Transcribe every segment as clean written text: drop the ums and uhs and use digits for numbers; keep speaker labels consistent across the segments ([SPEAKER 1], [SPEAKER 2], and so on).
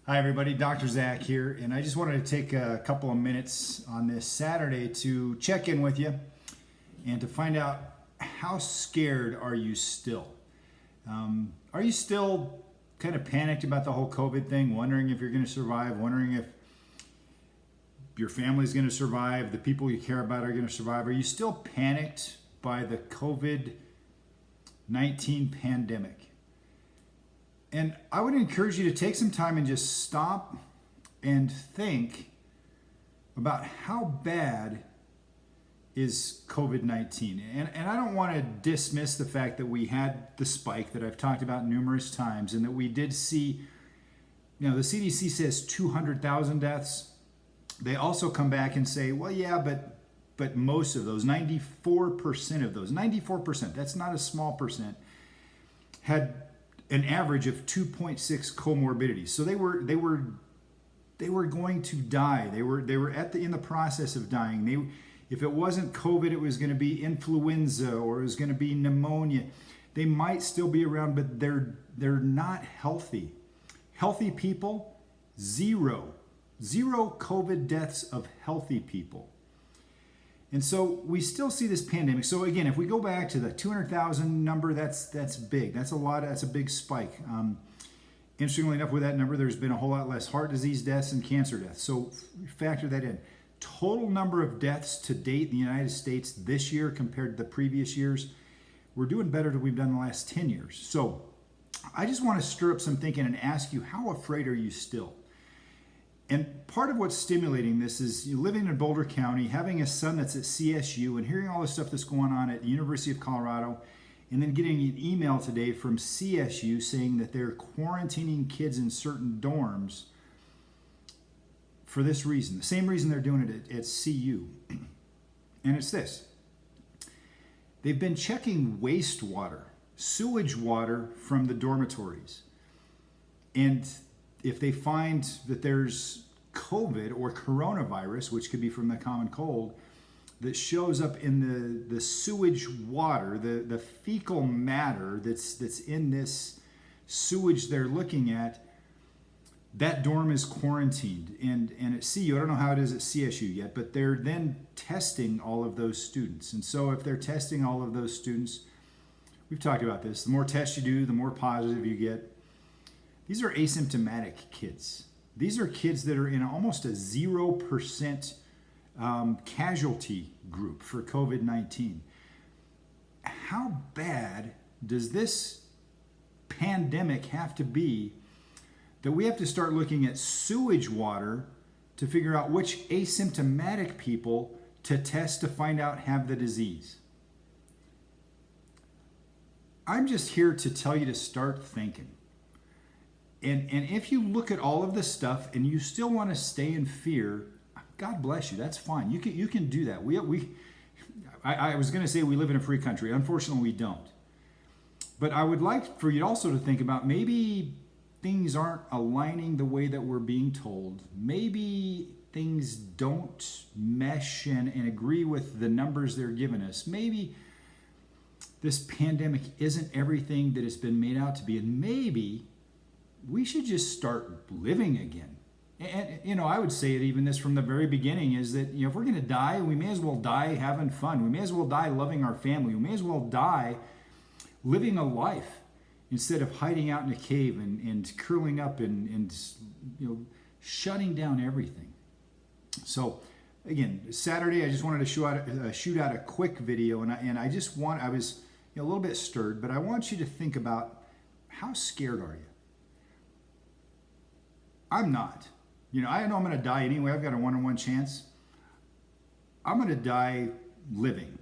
[SPEAKER 1] Hi everybody, Dr. Zach here, and I just wanted to take a couple of minutes on this Saturday to check in with you and to find out, how scared are you still? Are you still kind of panicked about the whole COVID thing, wondering if you're going to survive, wondering if your family's going to survive, the people you care about are going to survive? Are you still panicked by the COVID-19 pandemic? And I would encourage you to take some time and just stop and think about how bad is COVID-19. And I don't want to dismiss the fact that we had the spike that I've talked about numerous times, and that we did see, the CDC says 200,000 deaths. They also come back and say, well, yeah, but most of those, 94% of those, 94%, that's not a small percent, had an average of 2.6 comorbidities. So they were going to die. They were in the process of dying. If it wasn't COVID, it was going to be influenza or it was going to be pneumonia. They might still be around, but they're not healthy. Healthy people, zero COVID deaths of healthy people. And so we still see this pandemic. So again, if we go back to the 200,000 number, that's big. That's a big spike. Interestingly enough, with that number, there's been a whole lot less heart disease deaths and cancer deaths. So factor that in. Total number of deaths to date in the United States this year compared to the previous years, we're doing better than we've done in the last 10 years. So I just want to stir up some thinking and ask you, how afraid are you still? And part of what's stimulating this is you living in Boulder County, having a son that's at CSU, and hearing all the stuff that's going on at the University of Colorado, and then getting an email today from CSU saying that they're quarantining kids in certain dorms for this reason, the same reason they're doing it at CU. And it's this. They've been checking wastewater, sewage water from the dormitories. And if they find that there's COVID or coronavirus, which could be from the common cold, that shows up in the sewage water, the fecal matter that's in this sewage they're looking at, that dorm is quarantined. And at CU, I don't know how it is at CSU yet, but they're then testing all of those students. And so if they're testing all of those students, we've talked about this, the more tests you do, the more positive you get. These are asymptomatic kids. These are kids that are in almost a 0% casualty group for COVID-19. How bad does this pandemic have to be that we have to start looking at sewage water to figure out which asymptomatic people to test to find out have the disease? I'm just here to tell you to start thinking. And if you look at all of this stuff and you still want to stay in fear, God bless you. That's fine. You can do that. I was going to say we live in a free country. Unfortunately, we don't. But I would like for you also to think about, maybe things aren't aligning the way that we're being told. Maybe things don't mesh and agree with the numbers they're giving us. Maybe this pandemic isn't everything that it's been made out to be. And maybe we should just start living again. And I would say it even this from the very beginning, is that if we're going to die, we may as well die having fun. We may as well die loving our family. We may as well die living a life instead of hiding out in a cave and curling up and shutting down everything. So again, Saturday, I just wanted to shoot out a quick video, and I was a little bit stirred, but I want you to think about, how scared are you? I'm not. I know I'm going to die anyway. I've got a 1-in-1 chance. I'm going to die living.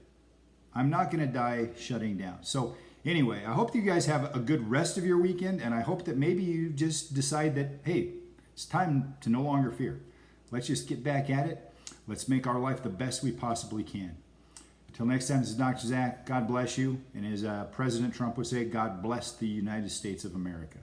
[SPEAKER 1] I'm not going to die shutting down. So anyway, I hope that you guys have a good rest of your weekend, and I hope that maybe you just decide that, hey, it's time to no longer fear. Let's just get back at it. Let's make our life the best we possibly can. Until next time, this is Dr. Zach. God bless you. And as President Trump would say, God bless the United States of America.